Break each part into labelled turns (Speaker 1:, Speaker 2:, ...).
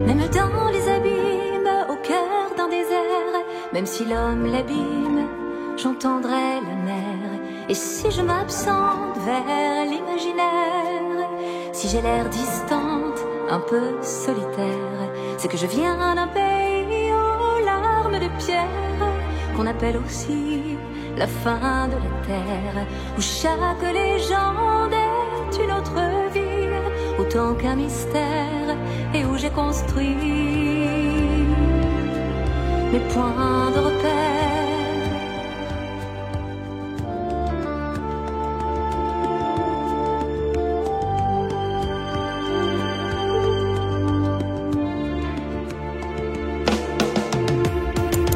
Speaker 1: Même dans les abîmes, au cœur d'un désert, même si l'homme l'abîme, j'entendrai la mer. Et si je m'absente vers l'imaginaire, si j'ai l'air distante, un peu solitaire, c'est que je viens d'un pays aux larmes de pierre, qu'on appelle aussi la fin de la terre, où chaque légende est une autre vie, autant qu'un mystère, et où j'ai construit mes points de repère.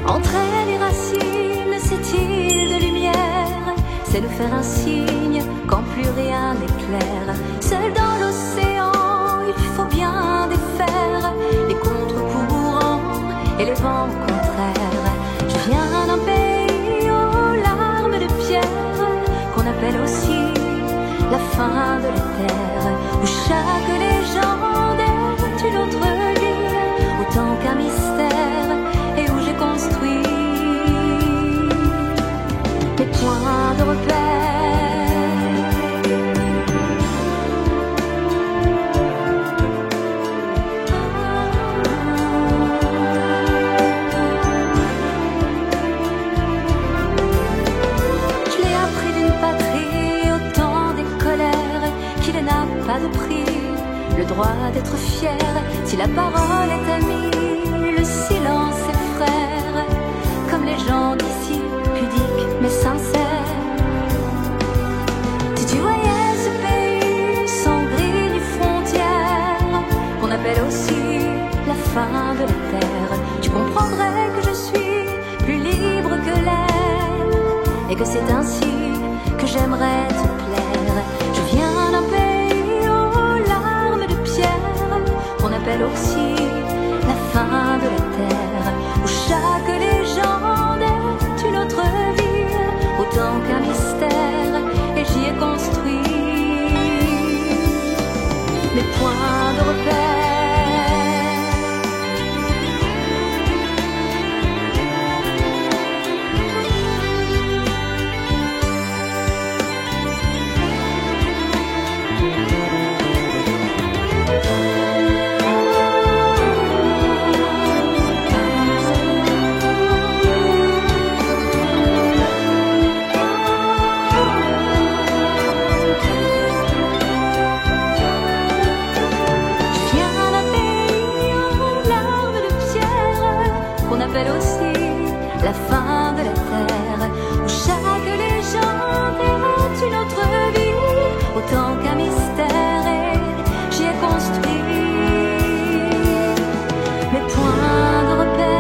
Speaker 1: Entre elles les racines, cette île de lumière, c'est nous faire un signe quand plus rien n'est clair. Seul dans l'océan, il faut bien défaire les contre-courants et les vents contraires. Je viens d'un pays aux larmes de pierre, qu'on appelle aussi la fin de la terre, où chaque légende est une autre vie, autant qu'un mystère, et où j'ai construit mes points de repère. Je l'ai appris d'une patrie, au temps des colères, qu'il n'a pas de prix, le droit d'être fier. Si la parole est amie, le silence est frère, comme les gens d'ici, pudiques mais sincères. Si tu voyais ce pays sans grille ni frontière, qu'on appelle aussi la fin de la terre, tu comprendrais que je suis plus libre que l'air, et que c'est ainsi que j'aimerais te plaire. Je viens d'un pays aux larmes de pierre, qu'on appelle aussi la fin de la terre, où chaque légende est une autre vie, autant qu'un mystère, et j'y ai construit mes points de repère. Aussi la fin de la terre, où chaque légende est une autre vie, autant qu'un mystère, et j'y ai construit mes points de repère.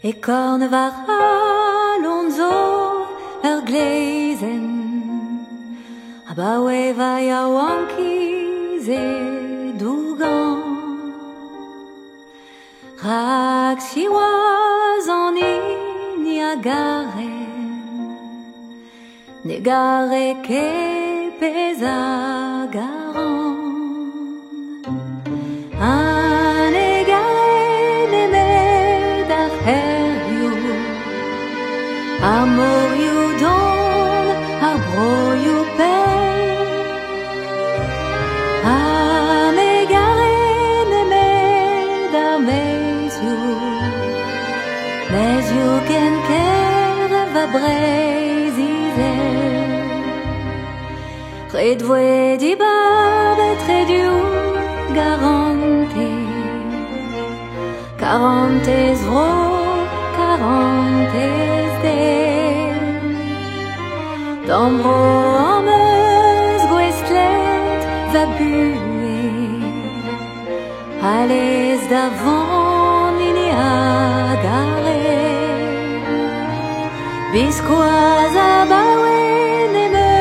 Speaker 1: Ich kann waran und so ergläsen, aber weva ja wanki ze dugan. Rak si wazan negare ke pesa garan. Amor you don, abro you pay. Amegare da mes you can care va brezise. Red voe di babe tre du garante. Quarantes vro, quarantes de. D'ambro ameus gwestlet va buer, allez d'avant nini agare, bisquoise a baouen e me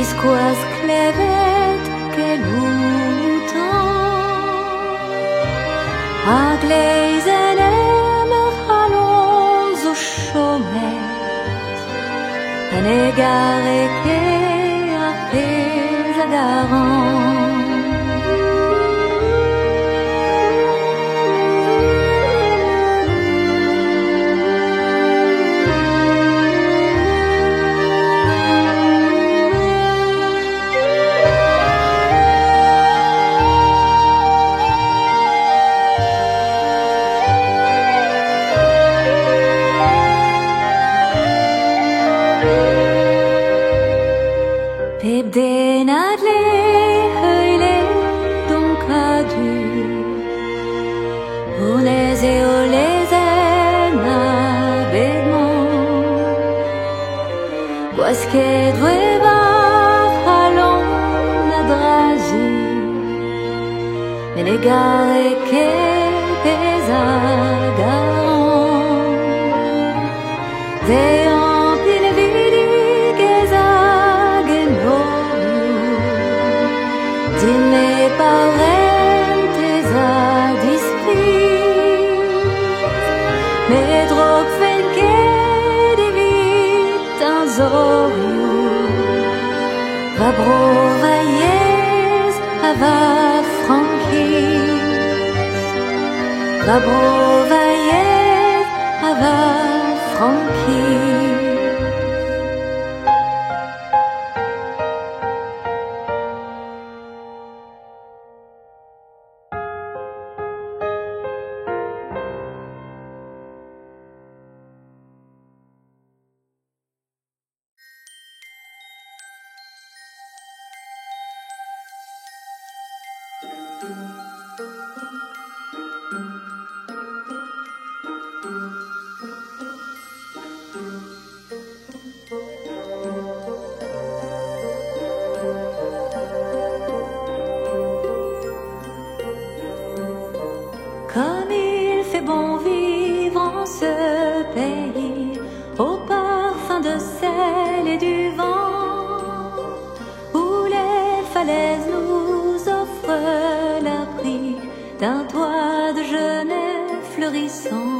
Speaker 1: Isquas clevet que luton Agleisenem halons o chomet Anegare que arpez agaran Denadle höyle donkadu Uneze oleze na bedmon Quasque dweva halon nadrazi Menegare que pesagaron Deon pilvidi Dime parentes a dispris Medrog felke devit un zoriu Va brovaiez ava frankis Va brovaiez ava frankis Comme il fait bon vivre en ce pays, au parfum de sel et du vent, où les falaises nous offrent l'abri d'un toit de genêt fleurissant.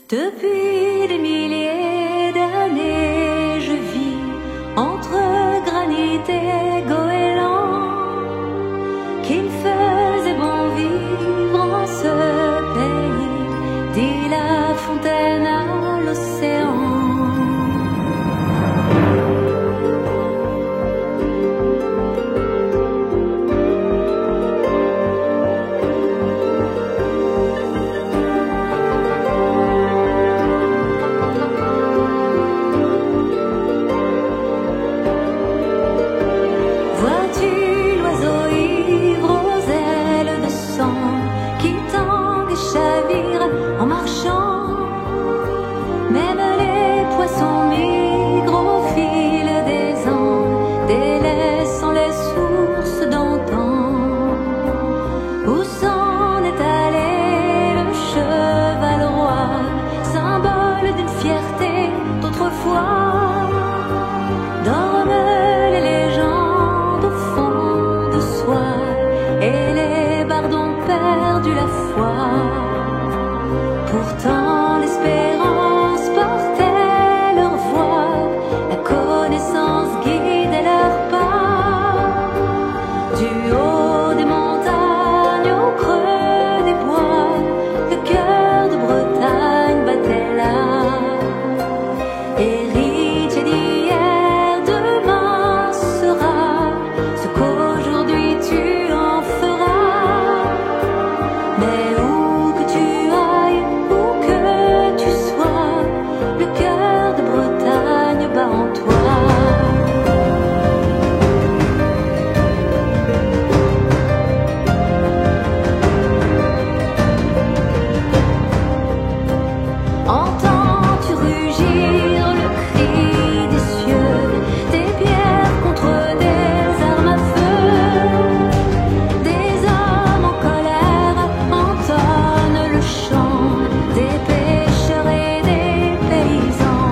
Speaker 1: Depuis des milliers d'années, je vis entre granit et goéland, qu'il faisait bon vivre en ce pays, dit la fontaine à l'océan. En marchant, même les poissons migrent au fil des ans, délaissant les sources d'antan. Où s'en est allé le cheval roi, symbole d'une fierté d'autrefois? Dorment les légendes au fond de soi, et les bardes ont perdu la foi. Pourtant l'espérance portait leur voix, la connaissance guidait leurs pas. Du haut des montagnes au creux des bois, le cœur de Bretagne battait là. Héritier d'hier, demain sera ce qu'aujourd'hui tu en feras. Mais où que tu ailles, le cœur de Bretagne bat en toi. Entends-tu rugir le cri des cieux, des pierres contre des armes à feu? Des hommes en colère entonnent le chant des pêcheurs et des paysans.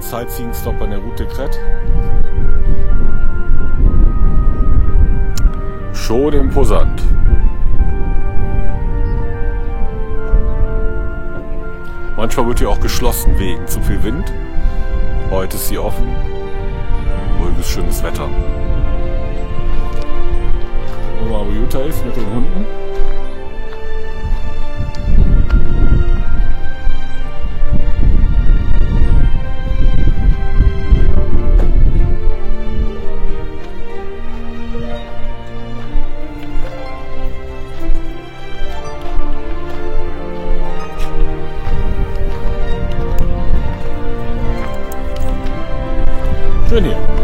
Speaker 2: Sightseeing-Stop an der Route des Crêtes. Schon imposant. Manchmal wird hier auch geschlossen wegen zu viel Wind. Heute ist sie offen. Ruhiges, schönes Wetter. Gucken wir mal, wo Jutta ist mit den Hunden. Schön hier.